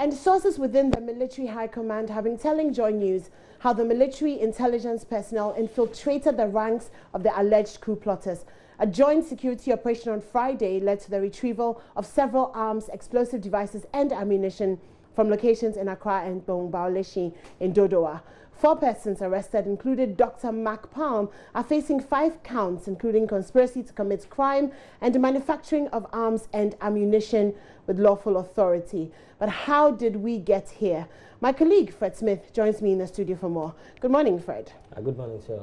And sources within the military high command have been telling JoyNews how the military intelligence personnel infiltrated the ranks of the alleged coup plotters. A joint security operation on Friday led to the retrieval of several arms, explosive devices and ammunition from locations in Accra and Bongbaoleshi in Dodowa. 4 persons arrested, including Dr. Mark Palm, are facing 5 counts, including conspiracy to commit crime and the manufacturing of arms and ammunition with lawful authority. But how did we get here? My colleague, Fred Smith, joins me in the studio for more. Good morning, Fred. Good morning, sir.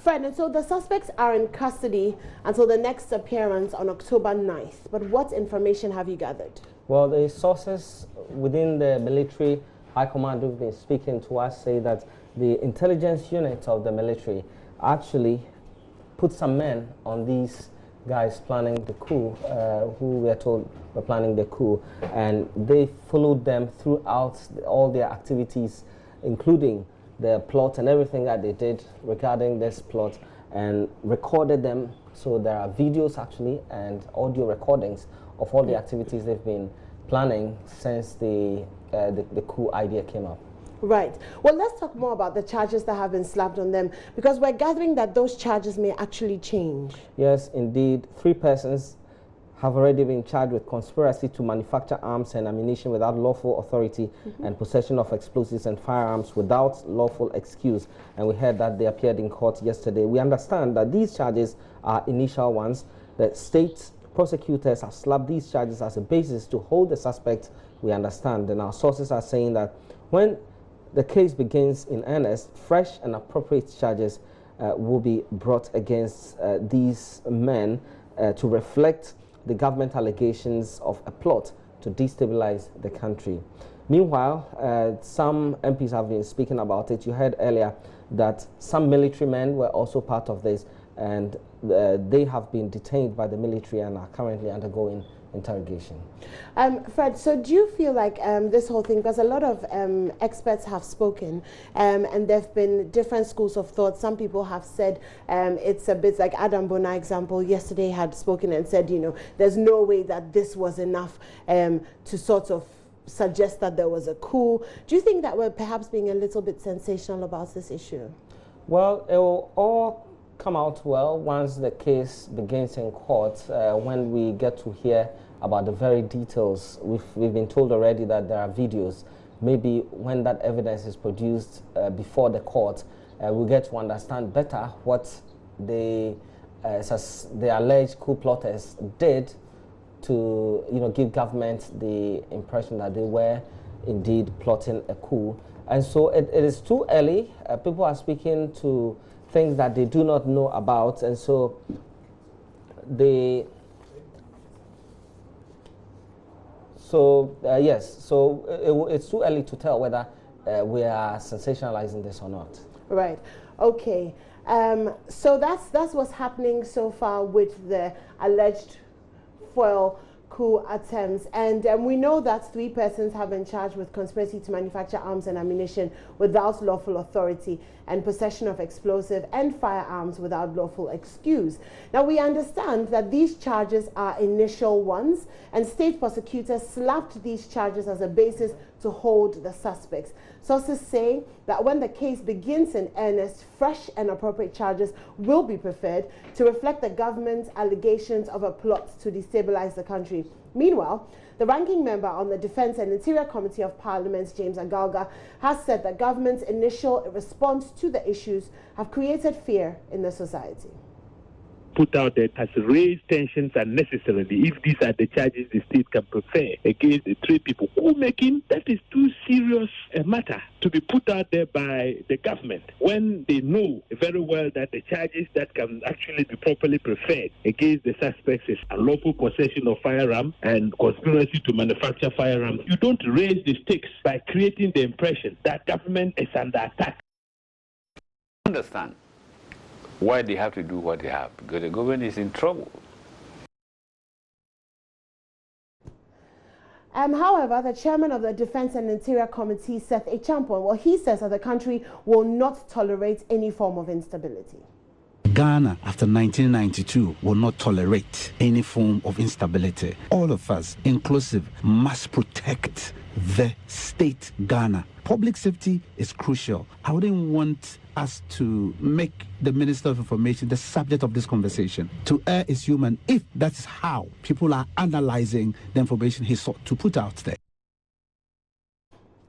Fred, and so the suspects are in custody until the next appearance on October 9th. But what information have you gathered? Well, the sources within the military high command who've been speaking to us say that the intelligence unit of the military actually put some men on these guys planning the coup, who we are told were planning the coup, and they followed them throughout all their activities, including the plot and everything that they did regarding this plot, and recorded them. So there are videos actually and audio recordings of all the activities they've been planning since the coup idea came up. Right. Well, let's talk more about the charges that have been slapped on them, because we're gathering that those charges may actually change. Yes, indeed. 3 persons have already been charged with conspiracy to manufacture arms and ammunition without lawful authority and possession of explosives and firearms without lawful excuse. And we heard that they appeared in court yesterday. We understand that these charges are initial ones. The state prosecutors have slapped these charges as a basis to hold the suspect, we understand. And our sources are saying that when the case begins in earnest, fresh and appropriate charges will be brought against these men to reflect the government allegations of a plot to destabilize the country. Meanwhile, some MPs have been speaking about it. You heard earlier that some military men were also part of this, and they have been detained by the military and are currently undergoing interrogation. Fred, so do you feel like this whole thing, because a lot of experts have spoken and there have been different schools of thought. Some people have said it's a bit like Adam Bona example yesterday had spoken and said, you know, there's no way that this was enough to sort of suggest that there was a coup. Do you think that we're perhaps being a little bit sensational about this issue? Well, it will all come out well once the case begins in court, when we get to hear about the very details. We've been told already that there are videos. Maybe when that evidence is produced before the court, we'll get to understand better what the alleged coup plotters did to, you know, give government the impression that they were indeed plotting a coup. And so it is too early. People are speaking to things that they do not know about, and so it's too early to tell whether we are sensationalizing this or not. Right. Okay. So that's what's happening so far with the alleged foil coup attempts, and we know that 3 persons have been charged with conspiracy to manufacture arms and ammunition without lawful authority and possession of explosive and firearms without lawful excuse. Now, we understand that these charges are initial ones, and state prosecutors slapped these charges as a basis to hold the suspects. Sources say that when the case begins in earnest, fresh and appropriate charges will be preferred to reflect the government's allegations of a plot to destabilize the country. Meanwhile, the ranking member on the Defense and Interior Committee of Parliament, James Agalga, has said that government's initial response to the issues have created fear in the society. Put out there has raised tensions unnecessarily. If these are the charges the state can prefer against the 3 people who making, that is too serious a matter to be put out there by the government when they know very well that the charges that can actually be properly preferred against the suspects is unlawful possession of firearms and conspiracy to manufacture firearms. You don't raise the stakes by creating the impression that government is under attack. Understand why they have to do what they have, because the government is in trouble. However, the chairman of the Defense and Interior Committee, Seth Echampon, well, he says that the country will not tolerate any form of instability. Ghana, after 1992, will not tolerate any form of instability. All of us, inclusive, must protect the state Ghana. Public safety is crucial. I wouldn't want us to make the Minister of Information the subject of this conversation. To err is human if that is how people are analyzing the information he sought to put out there.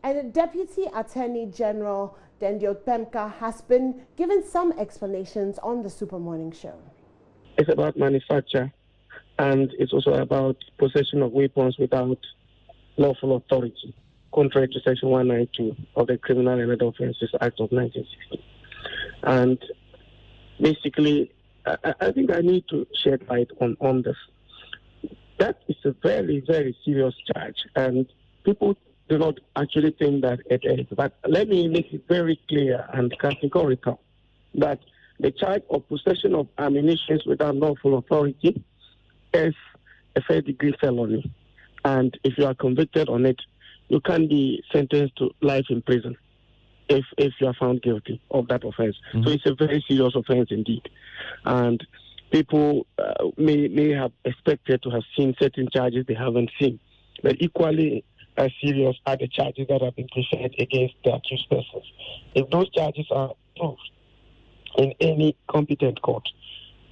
And the Deputy Attorney General Dendio Pemka has been given some explanations on the Super Morning Show. It's about manufacture, and it's also about possession of weapons without lawful authority, contrary to Section 192 of the Criminal and Other Offences Act of 1960. And basically, I think I need to shed light on this. That is a very, very serious charge, and people do not actually think that it is. But let me make it very clear and categorical that the charge of possession of ammunition without lawful authority is a third-degree felony. And if you are convicted on it, you can be sentenced to life in prison if you are found guilty of that offense. Mm-hmm. So it's a very serious offense indeed. And people may have expected to have seen certain charges they haven't seen. But equally as serious are the charges that have been preferred against the accused persons. If those charges are proved in any competent court,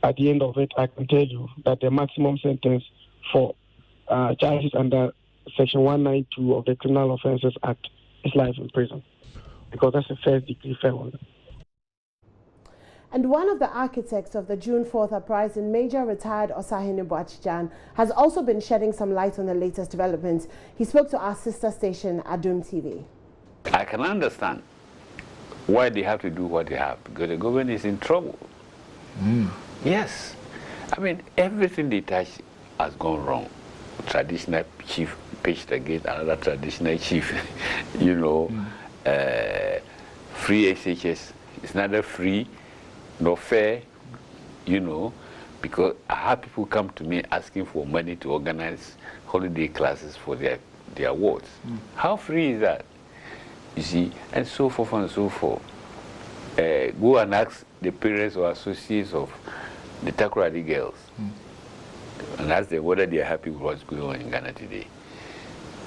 at the end of it, I can tell you that the maximum sentence for charges under Section 192 of the Criminal Offences Act is life in prison, because that's a first-degree felony. And one of the architects of the June 4th uprising, Major Retired Osahene Boachijan, has also been shedding some light on the latest developments. He spoke to our sister station, Adum TV. I can understand why they have to do what they have, because the government is in trouble. Yes. I mean, everything they touch has gone wrong. Traditional chief pitched against another traditional chief, you know. Free SHS is neither free nor fair, you know, because I have people come to me asking for money to organize holiday classes for their wards. How free is that? You see, and so forth and so forth. Go and ask the parents or associates of the Takoradi girls and ask them whether they are happy with what's going on in Ghana today.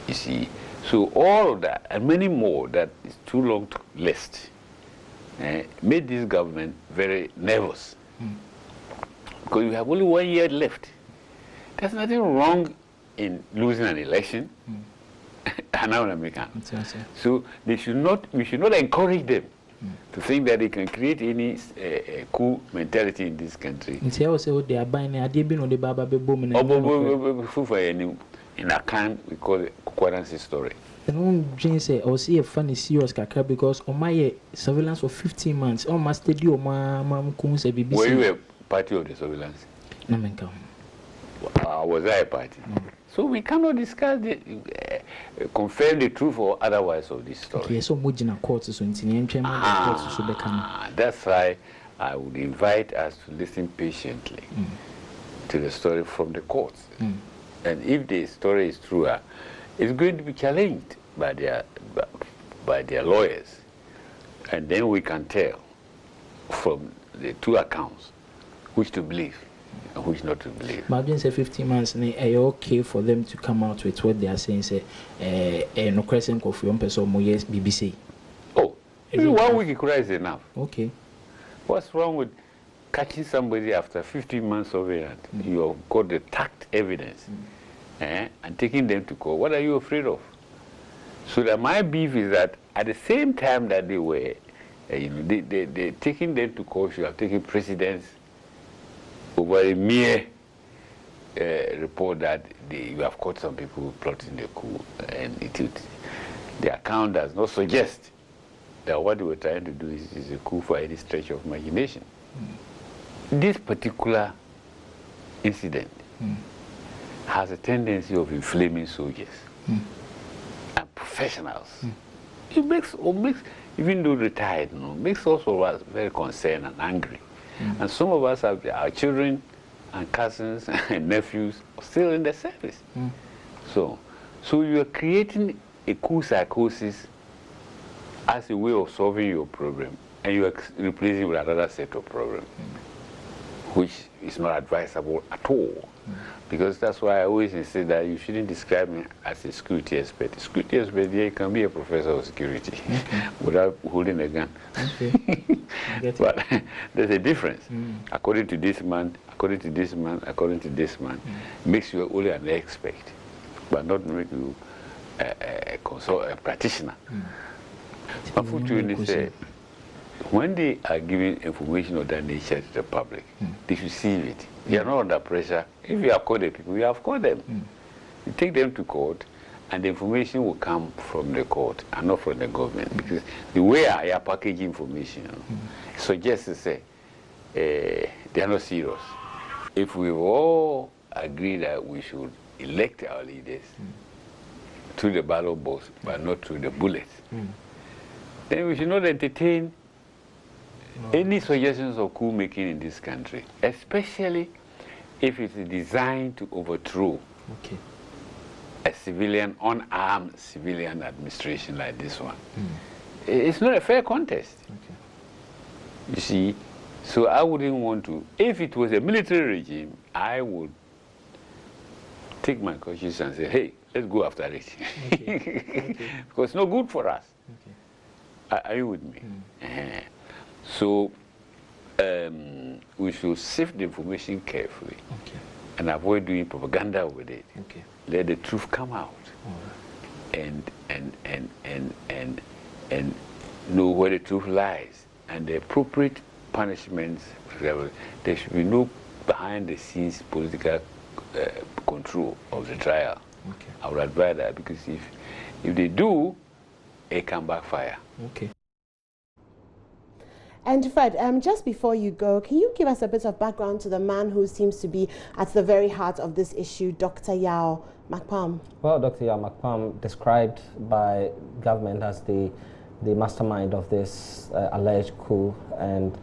You see, so all of that and many more that is too long to list made this government very nervous. Because you have only 1 year left. There's nothing wrong in losing an election. So we should not encourage them to think that they can create any coup mentality in this country. In a can, we call it coherence story. Jane say, I see a funny serious kaka because on my surveillance for 15 months, on my studio, my coons a BBC. Were you a party of the surveillance? No, was I a party? No. So we cannot discuss the confirm the truth or otherwise of this story. Okay, so mujina courts so that's why I would invite us to listen patiently to the story from the courts. And if the story is true, it's going to be challenged by their lawyers, and then we can tell from the two accounts which to believe and which not to believe. But I say 15 months, are you okay for them to come out with what they are saying? Say, no question for one person more yes BBC. Oh, 1 week is enough. Okay. What's wrong with catching somebody after 15 months of it? You have got the tact evidence. And taking them to court. What are you afraid of? So that my beef is that at the same time that they were, they taking them to court, you have taken precedence over a mere report that you have caught some people plotting the coup, and the account does not suggest that what they were trying to do is a coup for any stretch of imagination. This particular incident has a tendency of inflaming soldiers and professionals. It makes, even though retired, makes also us very concerned and angry. And some of us have our children and cousins and nephews still in the service. So you are creating a coup psychosis as a way of solving your problem, and you are replacing it with another set of problems. which is not advisable at all. Because that's why I always say that you shouldn't describe me as a security expert. A security expert, yeah, you can be a professor of security without holding a gun. But there's a difference. According to this man, according to this man, according to this man, makes you only an expert, but not make you a practitioner. Unfortunately, say, when they are giving information of that nature to the public, they should sieve it. They are not under pressure. If you have called the people, you have called them. You take them to court, and the information will come from the court and not from the government. Because the way I are packaging information suggests to say they are not serious. If we all agree that we should elect our leaders through the ballot box, but not through the bullets, then we should not entertain any suggestions of coup making in this country, especially if it's designed to overthrow a civilian, unarmed civilian administration like this one. It's not a fair contest. You see, so I wouldn't want to. If it was a military regime, I would take my conscience and say, hey, let's go after it. Because it's not good for us. Are you with me? So we should sift the information carefully and avoid doing propaganda with it. Let the truth come out and know where the truth lies, and the appropriate punishments. There should be no behind the scenes political control of the trial. I would advise that, because if they do, it can backfire. And Fred, just before you go, can you give us a bit of background to the man who seems to be at the very heart of this issue, Dr. Yao Makpam? Well, Dr. Yao Makpam, described by government as the mastermind of this alleged coup, and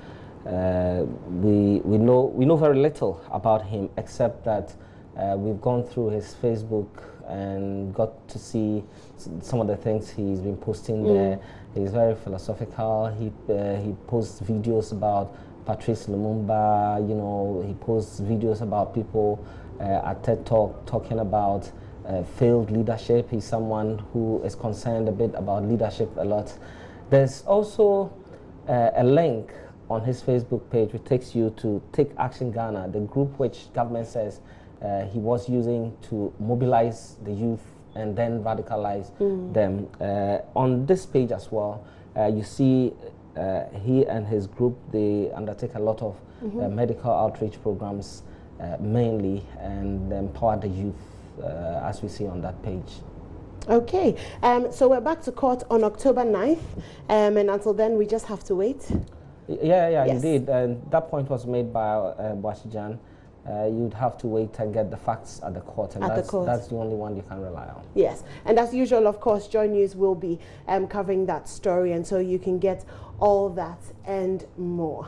we know very little about him, except that we've gone through his Facebook and got to see some of the things he's been posting there. He's very philosophical. He posts videos about Patrice Lumumba. You know, he posts videos about people at TED Talk talking about failed leadership. He's someone who is concerned a bit about leadership a lot. There's also a link on his Facebook page which takes you to Take Action Ghana, the group which government says he was using to mobilize the youth and then radicalize them. On this page as well, you see he and his group, they undertake a lot of medical outreach programs mainly, and empower the youth as we see on that page. Okay, so we're back to court on October 9th, and until then we just have to wait. Yeah, indeed. And that point was made by Boashijan. You'd have to wait and get the facts at the court, and that's the only one you can rely on. Yes, and as usual, of course, JoyNews will be covering that story, and so you can get all that and more.